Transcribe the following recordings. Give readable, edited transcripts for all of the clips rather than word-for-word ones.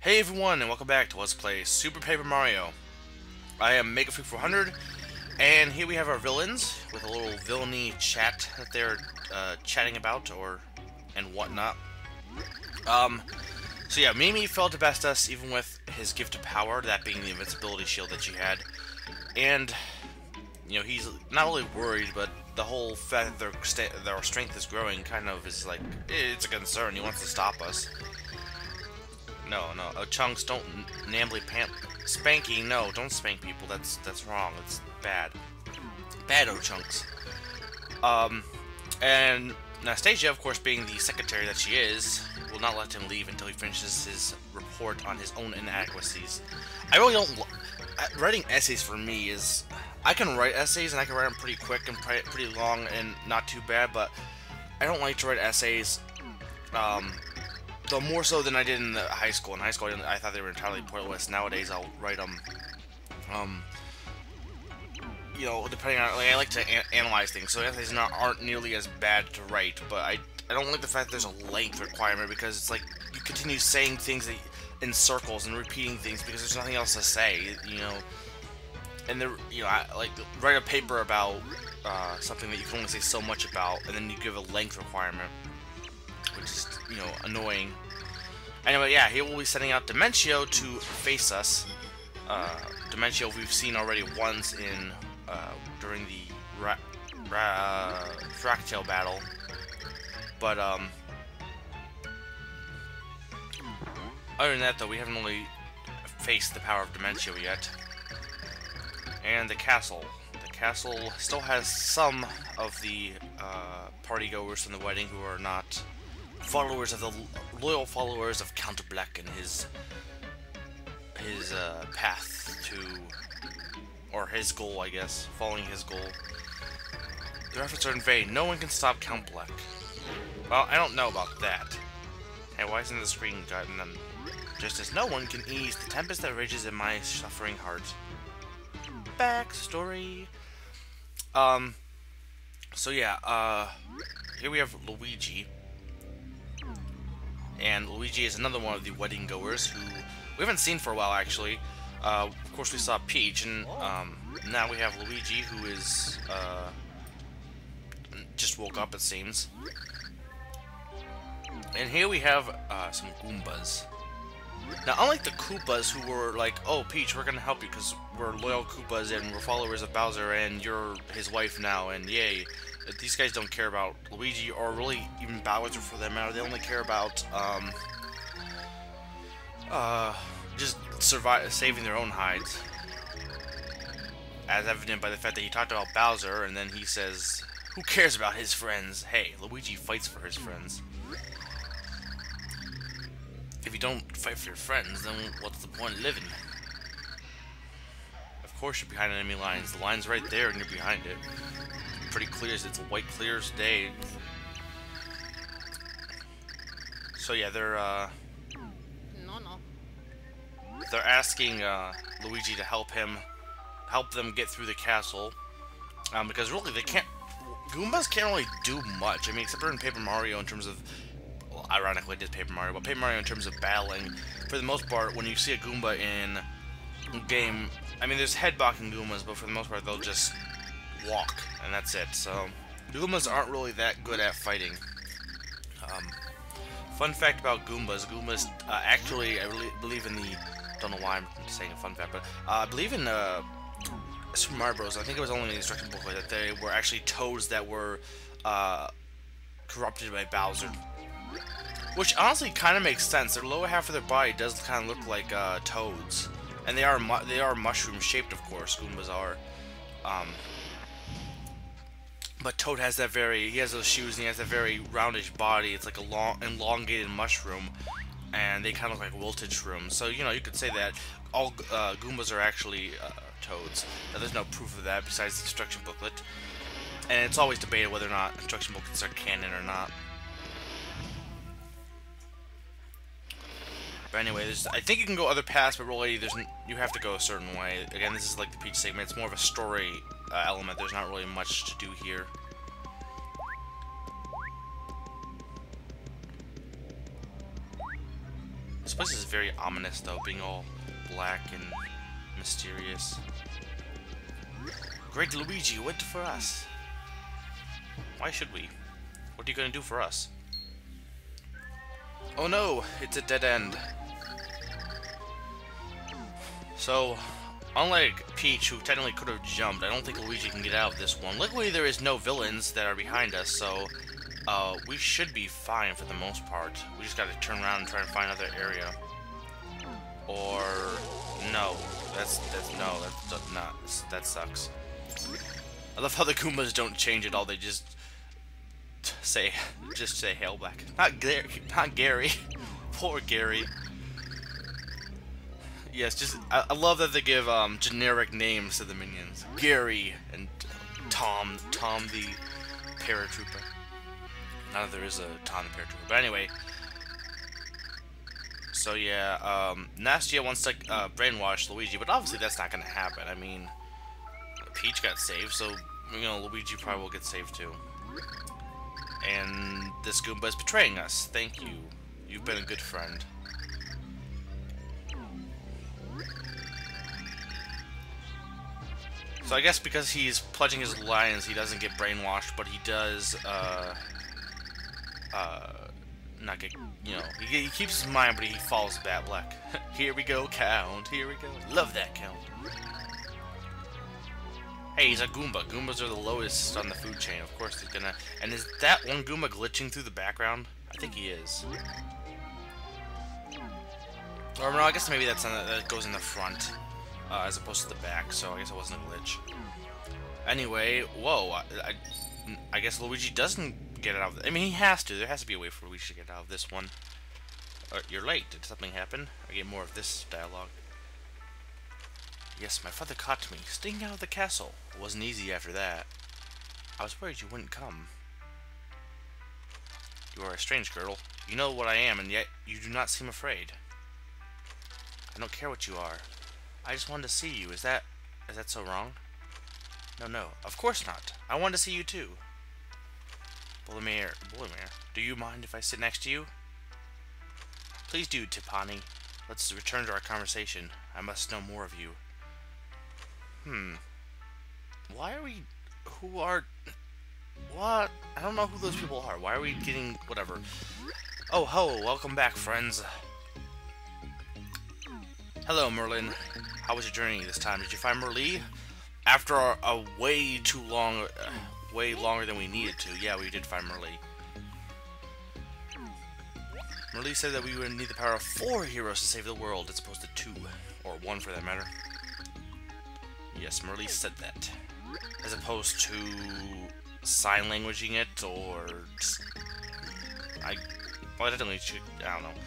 Hey everyone, and welcome back to Let's Play Super Paper Mario. I am MegaFreak400, and here we have our villains with a little villainy chat that they're chatting about and whatnot. So yeah, Mimi failed to best us even with his gift of power, that being the invincibility shield that she had, and you know he's not really worried, but the whole fact that their strength is growing kind of is like it's a concern. He wants to stop us. No, Chunks, don't spanking. No, don't spank people. That's wrong. It's bad. Bad Chunks. And Anastasia, of course, being the secretary that she is, will not let him leave until he finishes his report on his own inadequacies. I really don't. Writing essays for me is, I can write essays and I can write them pretty quick and pretty long and not too bad, but I don't like to write essays. Though more so than I did in high school. In high school, I thought they were entirely pointless. Nowadays, I'll write them. You know, depending on, like, I like to analyze things, so essays aren't nearly as bad to write. But I don't like the fact that there's a length requirement, because it's like you continue saying things in circles and repeating things because there's nothing else to say. You know, and I like write a paper about something that you can only say so much about, and then you give a length requirement, which is, you know, annoying. Anyway, yeah, he will be sending out Dimentio to face us. Dimentio we've seen already once in during the Fractal battle, but other than that, though, we haven't really faced the power of Dimentio yet. And the castle. The castle still has some of the party goers from the wedding who are not followers of the loyal followers of Count Black and his path to, or his goal, I guess, following his goal. Their efforts are in vain. No one can stop Count Black. Well, I don't know about that. Hey, why isn't the screen gotten them? Just as no one can ease the tempest that rages in my suffering heart. Backstory. So yeah, here we have Luigi. And Luigi is another one of the wedding goers who we haven't seen for a while, actually. Of course, we saw Peach, and now we have Luigi, who is just woke up, it seems. And here we have some Goombas. Now, unlike the Koopas, who were like, "Oh, Peach, we're gonna help you because we're loyal Koopas and we're followers of Bowser, and you're his wife now, and yay." These guys don't care about Luigi or really even Bowser for that matter. They only care about just saving their own hides, as evident by the fact that he talked about Bowser and then he says, "Who cares about his friends?" Hey, Luigi fights for his friends. If you don't fight for your friends, then what's the point of living? Of course you're behind enemy lines. The line's right there and you're behind it. Pretty clear as it's a white clear as day. So yeah, they're asking Luigi to help them get through the castle, because really Goombas can't really do much. I mean, except for in Paper Mario in terms of, well, ironically it is Paper Mario, but Paper Mario in terms of battling, for the most part, when you see a Goomba in game, I mean, there's headbocking Goombas, but for the most part they'll just walk, and that's it. So Goombas aren't really that good at fighting. Fun fact about Goombas actually, I really believe in the, don't know why I'm saying a fun fact, but I believe in Super Mario Bros. I think it was only in the instruction booklet that they were actually toads that were corrupted by Bowser, which honestly kind of makes sense. Their lower half of their body does kind of look like toads, and they are mushroom shaped, of course. Goombas are. But Toad has that he has those shoes and he has that very roundish body. It's like a long, elongated mushroom, and they kind of look like wilted shrooms. So, you know, you could say that all Goombas are actually toads. Now, there's no proof of that besides the instruction booklet, and it's always debated whether or not instruction booklets are canon or not. But anyway, I think you can go other paths, but really, you have to go a certain way. Again, this is like the Peach segment. It's more of a story element. There's not really much to do here. place is very ominous, though, being all black and mysterious. Great Luigi, wait for us. Why should we? What are you gonna do for us? Oh no, it's a dead end. So, unlike Peach, who technically could have jumped, I don't think Luigi can get out of this one. Luckily, there is no villains that are behind us, so we should be fine for the most part. We just gotta turn around and try to find another area. Or no, that's not. That sucks. I love how the Goombas don't change at all. They just say hail back. Not Gary. Poor Gary. Yes, I love that they give generic names to the minions. Gary and Tom the paratrooper. Now that there is a Tom the paratrooper. But anyway. So yeah, Nastia wants to brainwash Luigi, but obviously that's not gonna happen. I mean, Peach got saved, so you know Luigi probably will get saved too. And this Goomba is betraying us. Thank you. You've been a good friend. So I guess because he's pledging his alliance, he doesn't get brainwashed, but he does not get, you know, he keeps his mind, but he falls bad luck. Here we go, Count. Here we go. Love that, Count. Hey, he's a Goomba. Goombas are the lowest on the food chain. Of course he's gonna... And is that one Goomba glitching through the background? I think he is. Or no, I guess maybe that's that goes in the front, as opposed to the back, so I guess it wasn't a glitch. Anyway, whoa, I guess Luigi doesn't get it out of... I mean, he has to. There has to be a way for Luigi to get out of this one. You're late. Did something happen? I get more of this dialogue. Yes, my father caught me, sneaking out of the castle. It wasn't easy after that. I was worried you wouldn't come. You are a strange girl. You know what I am, and yet you do not seem afraid. I don't care what you are. I just wanted to see you. Is that so wrong? No, of course not. I wanted to see you too. Bulimir, do you mind if I sit next to you? Please do, Tipani. Let's return to our conversation. I must know more of you. Why are we... Who are... What? I don't know who those people are. Why are we getting... Whatever. Oh, ho! Welcome back, friends. Hello, Merlin. How was your journey this time? Did you find Merlee? After a way too long... way longer than we needed to. Yeah, we did find Merlee. Merlee said that we would need the power of 4 heroes to save the world, as opposed to 2. Or 1, for that matter. Yes, Merlee said that. As opposed to sign languaging it, or... Well, I definitely should... I don't know.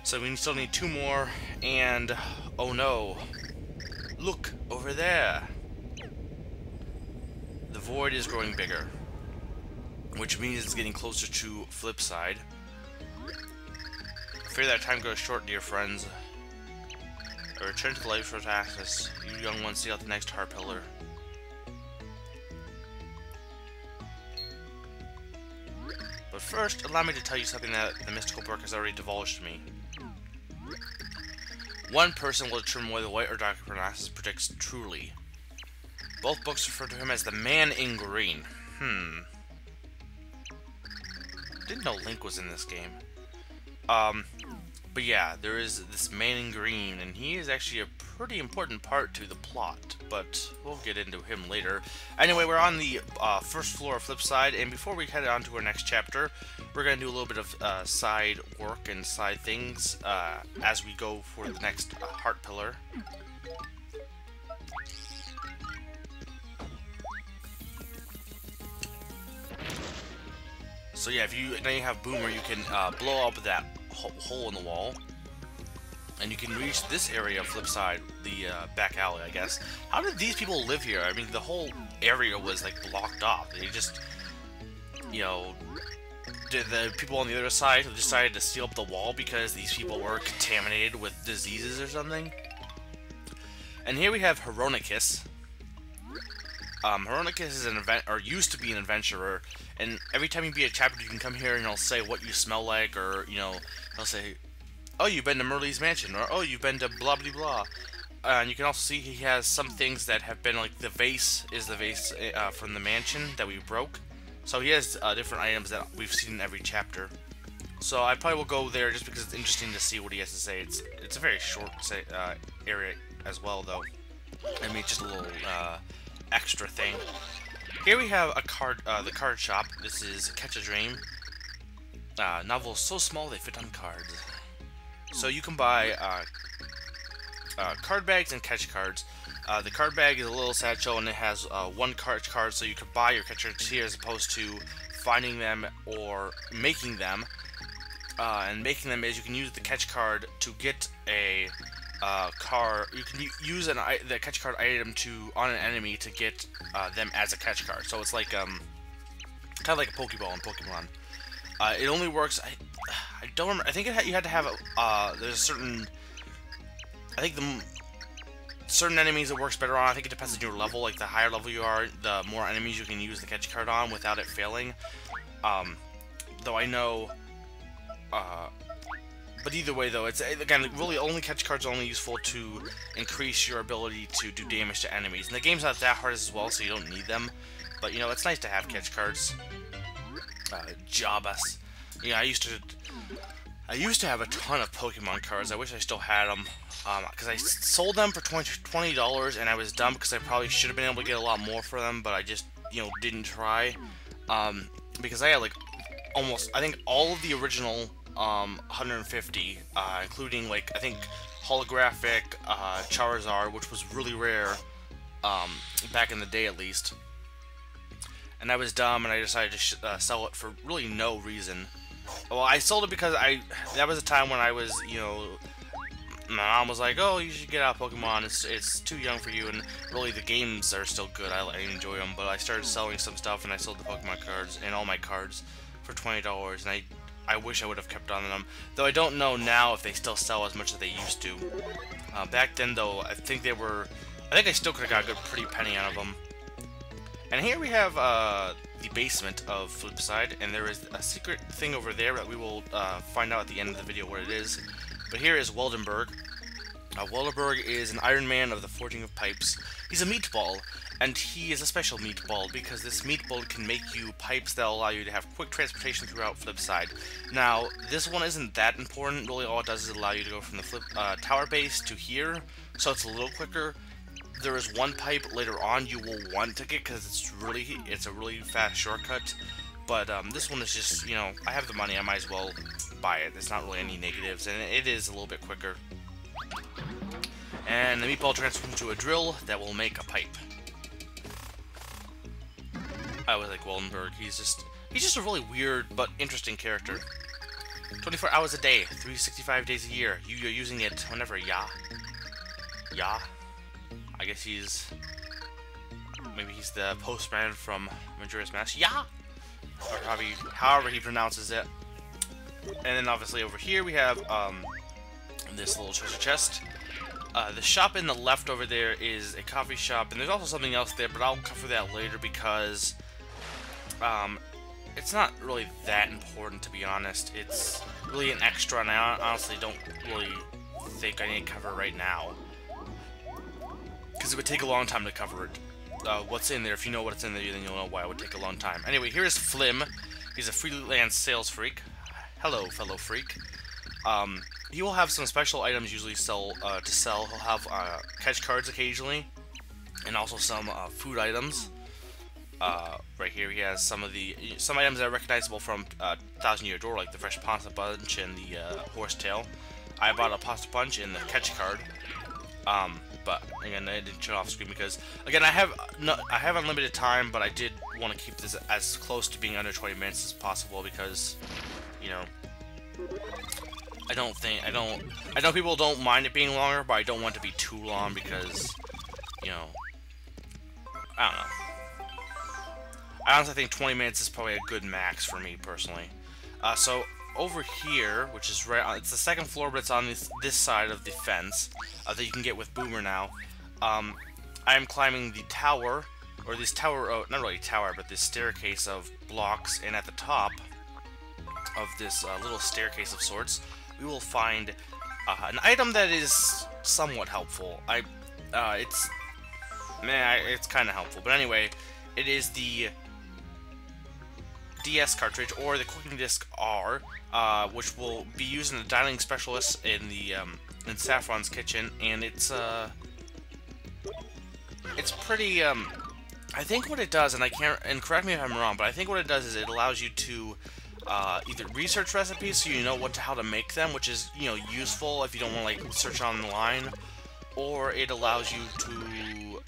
So we still need 2 more, and... Oh no! Look! Over there! The void is growing bigger. Which means it's getting closer to flipside. I fear that time goes short, dear friends. I return to the life short axis. You young ones seek out the next heart pillar. But first, allow me to tell you something that the mystical book has already divulged to me. One person will determine whether the white or dark Parnassus predicts truly. Both books refer to him as the Man in Green. Didn't know Link was in this game. But yeah, there is this Man in Green, and he is actually a pretty important part to the plot, but we'll get into him later. Anyway, we're on the first floor of Flipside, and before we head on to our next chapter, we're going to do a little bit of side work and side things as we go for the next heart pillar. So yeah, now you have Boomer, you can blow up that hole in the wall, and you can reach this area of Flipside, the back alley, I guess. How did these people live here? I mean, the whole area was like blocked off. They just, you know, did the people on the other side decided to seal up the wall because these people were contaminated with diseases or something? And here we have Heronicus. Heronicus is an used to be an adventurer, and every time you beat a chapter, you can come here and he'll say what you smell like, or, you know, he'll say, oh, you've been to Merle's mansion, or oh, you've been to blah blah blah. And you can also see he has some things that have been like the vase is the vase from the mansion that we broke. So he has different items that we've seen in every chapter. So I probably will go there just because it's interesting to see what he has to say. It's a very short area as well, though. I mean, just a little extra thing. Here we have a card, the card shop. This is Catch a Dream. Novels so small they fit on cards. So you can buy card bags and catch cards. The card bag is a little satchel and it has one card, so you can buy your catch cards here as opposed to finding them or making them. And making them is you can use the catch card to get a card. You can use the catch card item on an enemy to get them as a catch card. So it's like kind of like a Pokeball in Pokemon. It only works. I don't remember. I think you had to have there's a certain. I think certain enemies it works better on. I think it depends on your level. Like the higher level you are, the more enemies you can use the catch card on without it failing. Though I know. But either way, though, it's again really only catch cards are only useful to increase your ability to do damage to enemies. And the game's not that hard as well, so you don't need them. But you know, it's nice to have catch cards. Jabas. Yeah, I used to have a ton of Pokemon cards. I wish I still had them. Because I sold them for $20, and I was dumb because I probably should have been able to get a lot more for them, but I just, you know, didn't try. Because I had like almost, I think all of the original 150, including like I think holographic Charizard, which was really rare back in the day at least. And I was dumb, and I decided to sell it for really no reason. Well, I sold it because that was a time when I was, you know, my mom was like, "Oh, you should get out of Pokemon. It's too young for you." And really, the games are still good. I enjoy them. But I started selling some stuff, and I sold the Pokemon cards and all my cards for $20. And I wish I would have kept on them. Though I don't know now if they still sell as much as they used to. Back then, though, I think I still could have got a good pretty penny out of them. And here we have the basement of Flipside, and there is a secret thing over there that we will find out at the end of the video what it is. But here is Weldenberg. Weldenberg is an Iron Man of the Forging of Pipes. He's a meatball, and he is a special meatball because this meatball can make you pipes that allow you to have quick transportation throughout Flipside. Now, this one isn't that important. Really, all it does is allow you to go from the tower base to here, so it's a little quicker. There is one pipe later on you will want to get because it's a really fast shortcut. But this one is just, you know, I have the money, I might as well buy it. There's not really any negatives, and it is a little bit quicker. And the meatball transforms into a drill that will make a pipe. I was like Weldenberg. He's just a really weird but interesting character. 24 hours a day, 365 days a year. You're using it whenever, yeah. I guess maybe he's the postman from Majora's Mask. Yeah! Or however he pronounces it. And then obviously over here we have this little treasure chest. The shop in the left over there is a coffee shop, and there's also something else there, but I'll cover that later because it's not really that important, to be honest. It's really an extra, and I honestly don't really think I need to cover it right now. Because it would take a long time to cover it. What's in there, if you know what's in there, then you'll know why it would take a long time. Anyway, here is Flim. He's a freelance sales freak. Hello, fellow freak. He will have some special items usually to sell. He'll have catch cards occasionally, and also some food items. Right here he has some items that are recognizable from Thousand Year Door, like the fresh pasta punch and the horsetail. I bought a pasta punch and the catch card. But again, I didn't turn off screen because again I have unlimited time, but I did want to keep this as close to being under 20 minutes as possible because, you know, I know people don't mind it being longer, but I don't want it to be too long because, you know, I don't know. I honestly think 20 minutes is probably a good max for me personally. So over here, which is right on, it's the second floor, but it's on this side of the fence that you can get with Boomer now. I am climbing the tower, or this tower, not really tower, but this staircase of blocks, and at the top of this little staircase of sorts, we will find an item that is somewhat helpful. It's kind of helpful, but anyway, it is the DS cartridge, or the cooking disc R, which will be used in the dining specialist in the in Saffron's kitchen, and it's pretty. I think what it does, and correct me if I'm wrong, but I think what it does is it allows you to either research recipes so you know how to make them, which is useful if you don't want to like search online, or it allows you to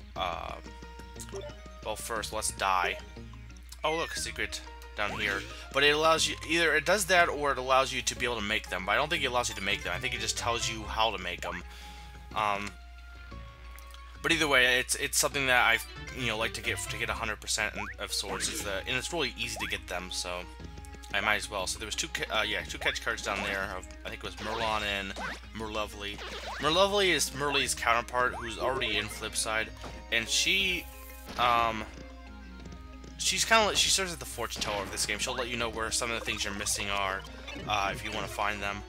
well, first let's die. Oh look, secret down here. But it allows you, either it does that or it allows you to be able to make them. But I don't think it allows you to make them. I think it just tells you how to make them. But either way, it's something that I like to get 100% of sorts. And it's really easy to get them, so I might as well. So there was two catch cards down there. I think it was Merlon and Merlovely. Merlovely is Merly's counterpart, who's already in Flipside, and she she serves as the fortune teller of this game. She'll let you know where some of the things you're missing are, if you want to find them.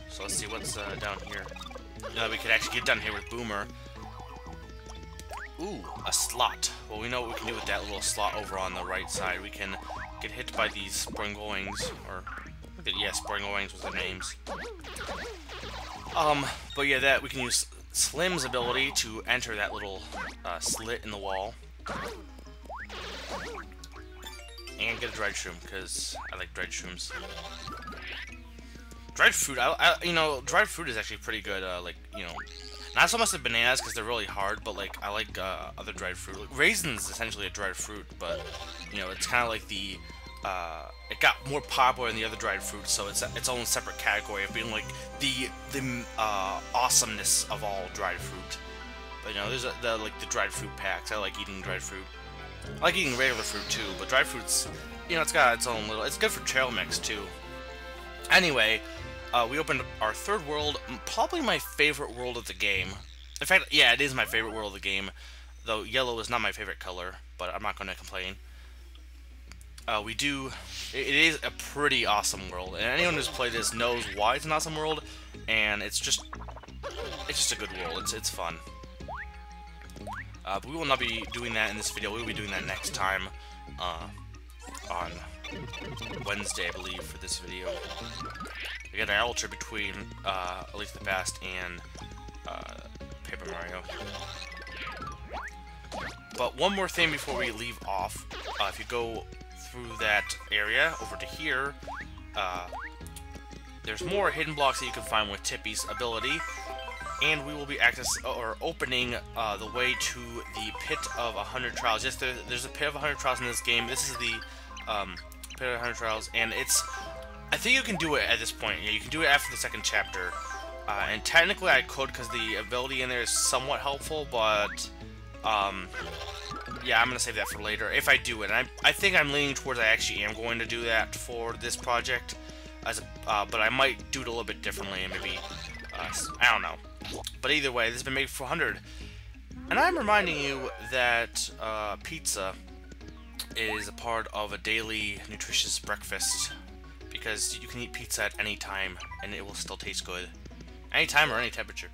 So let's see what's down here. We could actually get down here with Boomer. Ooh, a slot. Well, we know what we can do with that little slot over on the right side. We can get hit by these Springoings, or yeah, Springoings was their names. But yeah, that we can use Slim's ability to enter that little slit in the wall. And get a dried shroom, because I like dried shrooms. Dried fruit, dried fruit is actually pretty good, not so much the bananas, because they're really hard, but, I like, other dried fruit. Like, raisins is essentially a dried fruit, but, it's kind of like the, it got more popular than the other dried fruits, so it's its own separate category of being, like, the awesomeness of all dried fruit. But, there's, the dried fruit packs. I like eating dried fruit. I like eating regular fruit, too, but dried fruit's, it's got its own little, it's good for trail mix, too. Anyway, we opened our third world, probably my favorite world of the game. In fact, yeah, it is my favorite world of the game, though yellow is not my favorite color, but I'm not going to complain. It is a pretty awesome world, and anyone who's played this knows why it's an awesome world, and it's just a good world. It's fun. But we will not be doing that in this video. We will be doing that next time, on Wednesday, I believe, for this video. We got an ultra between A Link to the Past and Paper Mario. But one more thing before we leave off. If you go through that area over to here, there's more hidden blocks that you can find with Tippy's ability, and we will be opening the way to the Pit of 100 Trials. Yes, there's a Pit of 100 Trials in this game. This is the Pit of 100 Trials, and I think you can do it at this point. Yeah, you can do it after the second chapter. And technically I could, because the ability in there is somewhat helpful, but yeah, I'm going to save that for later, if I do it. And I think I'm leaning towards I actually am going to do that for this project, but I might do it a little bit differently, and maybe, I don't know. But either way, this has been made for 100. And I'm reminding you that pizza is a part of a daily nutritious breakfast, because you can eat pizza at any time, and it will still taste good. Any time or any temperature.